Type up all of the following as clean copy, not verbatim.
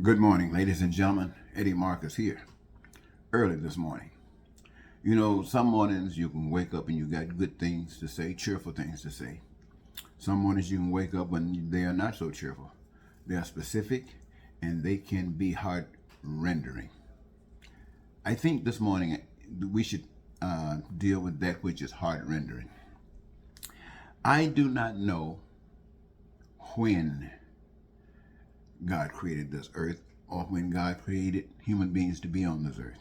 Good morning, ladies and gentlemen. Eddie Marcus here. Early this morning. You know, some mornings you can wake up and you got good things to say, cheerful things to say. Some mornings you can wake up when they are not so cheerful. They are specific and they can be heart rendering. I think this morning we should deal with that which is heart rendering. I do not know when God created this earth or when God created human beings to be on this earth.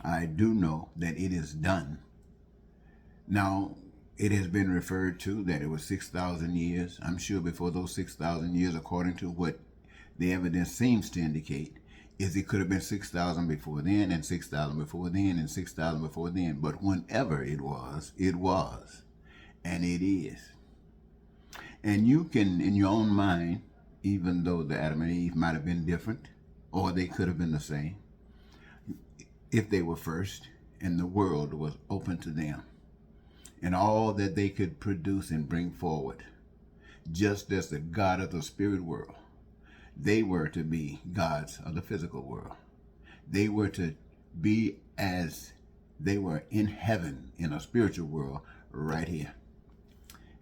I do know that it is done. Now, it has been referred to that it was 6,000 years. I'm sure before those 6,000 years, according to what the evidence seems to indicate, is it could have been 6,000 before then, and 6,000 before then, and 6,000 before then. But whenever it was, and it is. And you can, in your own mind, even though the Adam and Eve might have been different, or they could have been the same, if they were first and the world was open to them and all that they could produce and bring forward, just as the God of the spirit world, they were to be gods of the physical world. They were to be as they were in heaven, in a spiritual world, right here.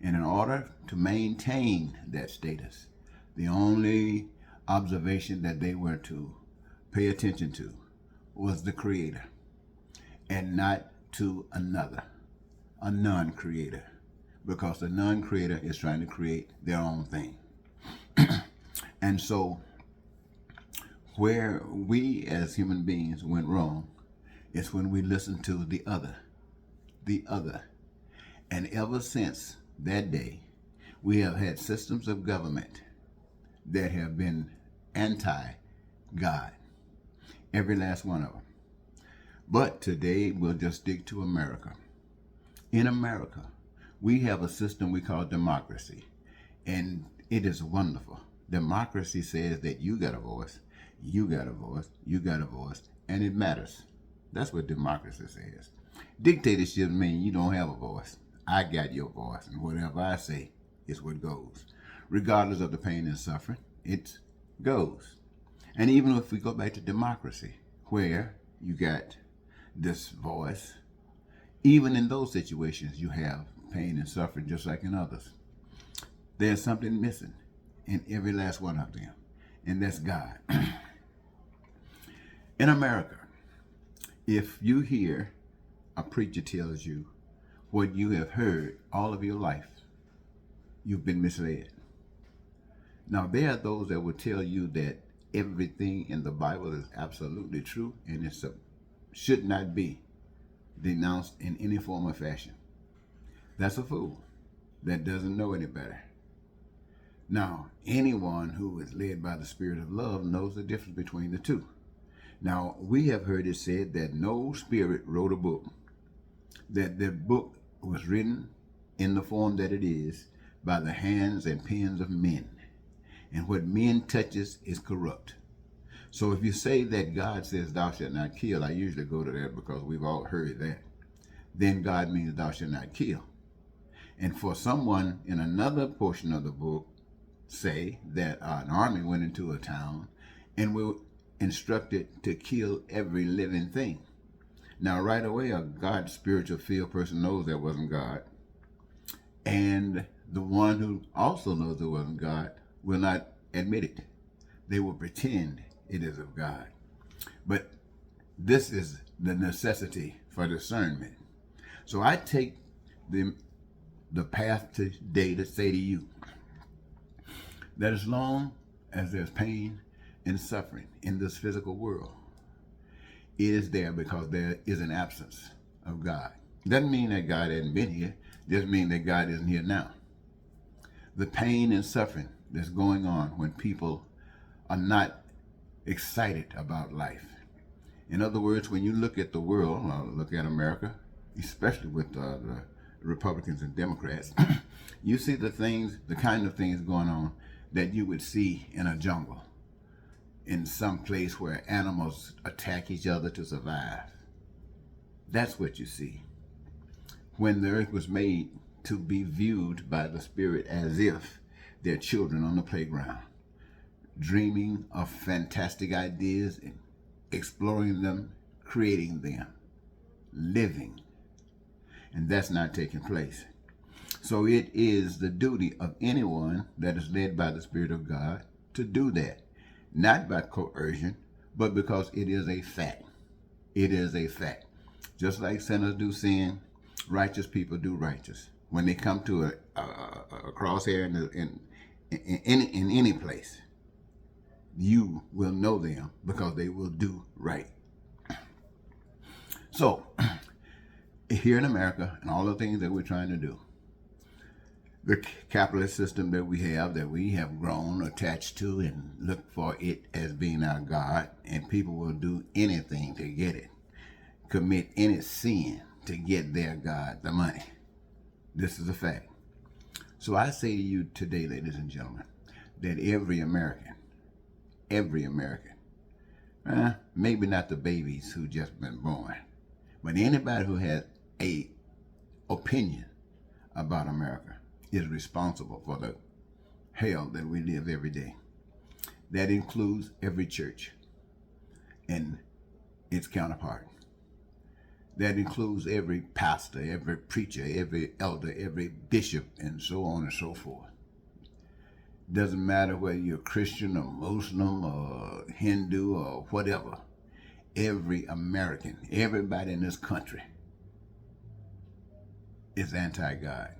And in order to maintain that status, the only observation that they were to pay attention to was the Creator, and not to another, a non-creator, because the non-creator is trying to create their own thing. And so where we as human beings went wrong is when we listened to the other. And ever since that day, we have had systems of government that have been anti-God, every last one of them. But today, we'll just stick to America. In America, we have a system we call democracy, and it is wonderful. Democracy says that you got a voice, you got a voice, you got a voice, and it matters. That's what democracy says. Dictatorship means you don't have a voice. I got your voice, and whatever I say is what goes. Regardless of the pain and suffering, it goes. And even if we go back to democracy, where you got this voice, even in those situations you have pain and suffering just like in others. There's something missing in every last one of them, and that's God. In America, if you hear a preacher tells you what you have heard all of your life, you've been misled. Now, there are those that will tell you that everything in the Bible is absolutely true and it should not be denounced in any form or fashion. That's a fool that doesn't know any better. Now, anyone who is led by the Spirit of love knows the difference between the two. Now, we have heard it said that no spirit wrote a book, that the book was written in the form that it is by the hands and pens of men. And what men touches is corrupt. So if you say that God says thou shalt not kill, I usually go to that because we've all heard that. Then God means thou shalt not kill. And for someone in another portion of the book say that an army went into a town and were instructed to kill every living thing. Now right away a God spiritual field person knows that wasn't God. And the one who also knows it wasn't God will not admit it. They will pretend it is of God. But this is the necessity for discernment. So I take the path today to say to you that as long as there's pain and suffering in this physical world, it is there because there is an absence of God. Doesn't mean that God hasn't been here, just means that God isn't here now. The pain and suffering that's going on when people are not excited about life. In other words, when you look at the world, look at America, especially with the Republicans and Democrats, you see the kind of things going on that you would see in a jungle, in some place where animals attack each other to survive. That's what you see. When the earth was made to be viewed by the Spirit as if they're children on the playground. dreaming of fantastic ideas and exploring them, creating them, living. And that's not taking place. So it is the duty of anyone that is led by the Spirit of God to do that. Not by coercion, but because it is a fact. It is a fact. Just like sinners do sin, righteous people do righteous. When they come to a crosshair in any place, you will know them because they will do right. So, here in America and all the things that we're trying to do, the capitalist system that we have grown attached to and look for it as being our God, and people will do anything to get it, commit any sin to get their God the money. This is a fact. So I say to you today, ladies and gentlemen, that every American, maybe not the babies who just been born, but anybody who has a opinion about America is responsible for the hell that we live every day. That includes every church and its counterpart. That includes every pastor, every preacher, every elder, every bishop, and so on and so forth. Doesn't matter whether you're Christian or Muslim or Hindu or whatever. Every American, everybody in this country is anti-God.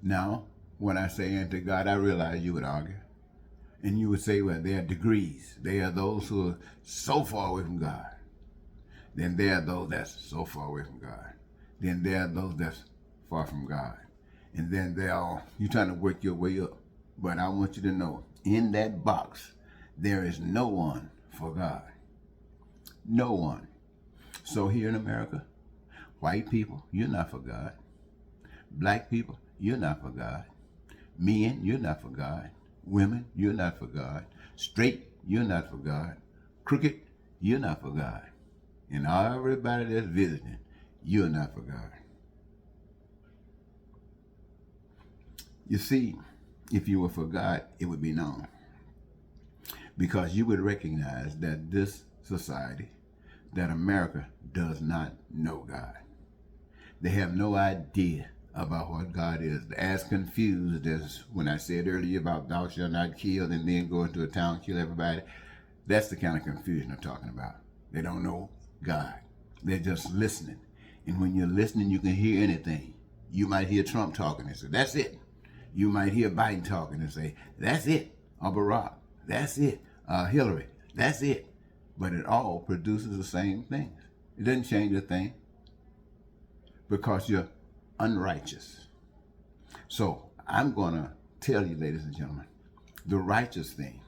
Now, when I say anti-God, I realize you would argue. And you would say, well, there are degrees. There are those who are so far away from God. Then there are those that's so far away from God. Then there are those that's far from God. And then you're trying to work your way up. But I want you to know, in that box, there is no one for God. No one. So here in America, white people, you're not for God. Black people, you're not for God. Men, you're not for God. Women, you're not for God. Straight, you're not for God. Crooked, you're not for God. And everybody that's visiting, you're not for God. You see, if you were for God, it would be known. Because you would recognize that this society, that America does not know God. They have no idea about what God is. As confused as when I said earlier about thou shalt not kill and then go into a town and kill everybody. That's the kind of confusion I'm talking about. They don't know God. They're just listening. And when you're listening, you can hear anything. You might hear Trump talking and say, that's it. You might hear Biden talking and say, that's it. Or Barack, that's it. Hillary, that's it. But it all produces the same thing. It doesn't change a thing because you're unrighteous. So I'm going to tell you, ladies and gentlemen, the righteous thing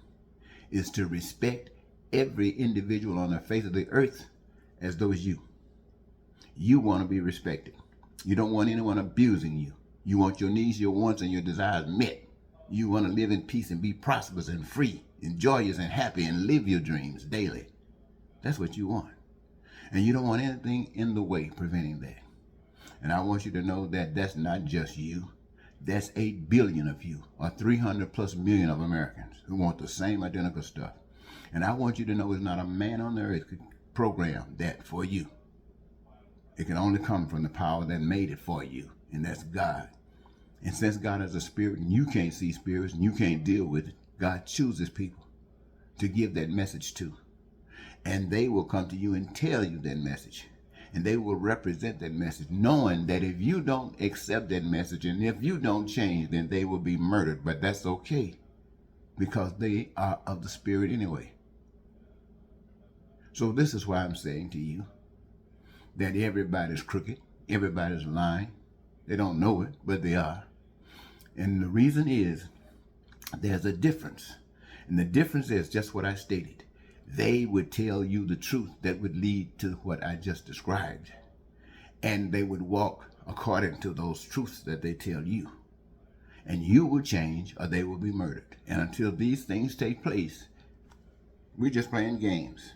is to respect every individual on the face of the earth as though it's you. You want to be respected. You don't want anyone abusing you. You want your needs, your wants, and your desires met. You want to live in peace and be prosperous and free and joyous and happy and live your dreams daily. That's what you want. And you don't want anything in the way preventing that. And I want you to know that that's not just you. That's 8 billion of you, or 300 plus million of Americans who want the same identical stuff. And I want you to know it's not a man on the earth could program that for you. It can only come from the power that made it for you, and that's God. And since God is a spirit and you can't see spirits and you can't deal with it, God chooses people to give that message to. And they will come to you and tell you that message. And they will represent that message, knowing that if you don't accept that message and if you don't change, then they will be murdered. But that's okay, because they are of the spirit anyway. So this is why I'm saying to you that everybody's crooked, everybody's lying. They don't know it, but they are. And the reason is there's a difference. And the difference is just what I stated. They would tell you the truth that would lead to what I just described. And they would walk according to those truths that they tell you. And you will change or they will be murdered. And until these things take place, we're just playing games.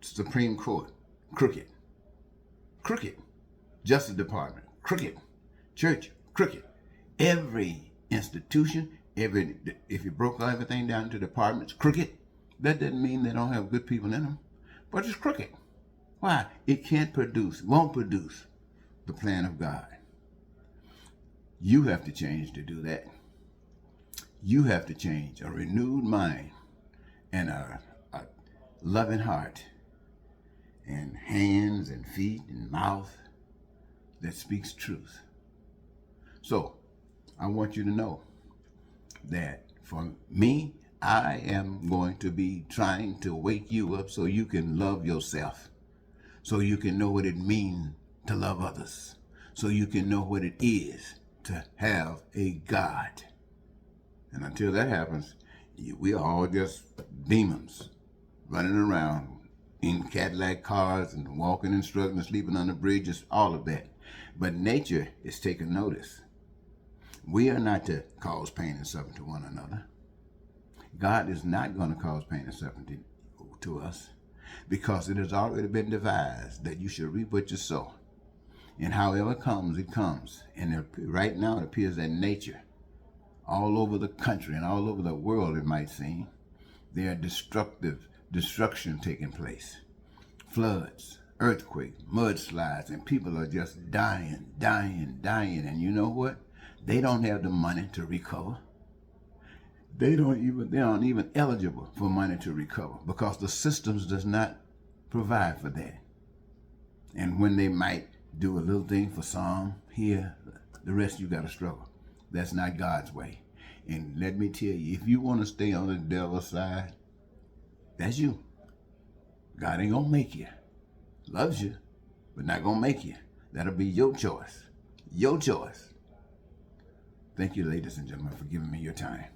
Supreme Court, crooked. Crooked. Justice Department, crooked. Church, crooked. Every institution, if you broke everything down into departments, crooked, that doesn't mean they don't have good people in them, but it's crooked. Why? It can't produce, won't produce the plan of God. You have to change to do that. You have to change a renewed mind and a loving heart and hands and feet and mouth that speaks truth. So I want you to know that for me, I am going to be trying to wake you up so you can love yourself, so you can know what it means to love others, so you can know what it is to have a God. And until that happens, we are all just demons running around in Cadillac cars and walking and struggling and sleeping on the bridges, all of that. But nature is taking notice. We are not to cause pain and suffering to one another. God is not going to cause pain and suffering to us, because it has already been devised that you should reap what you sow. And however it comes, it comes. And right now it appears that nature, all over the country and all over the world, it might seem, there are destruction taking place. Floods, earthquakes, mudslides, and people are just dying. And you know what? They don't have the money to recover. They aren't even eligible for money to recover, because the systems does not provide for that. And when they might do a little thing for some here, the rest you got to struggle. That's not God's way. And let me tell you, if you want to stay on the devil's side, that's you. God ain't gonna make you. Loves you, but not gonna make you. That'll be your choice. Your choice. Thank you, ladies and gentlemen, for giving me your time.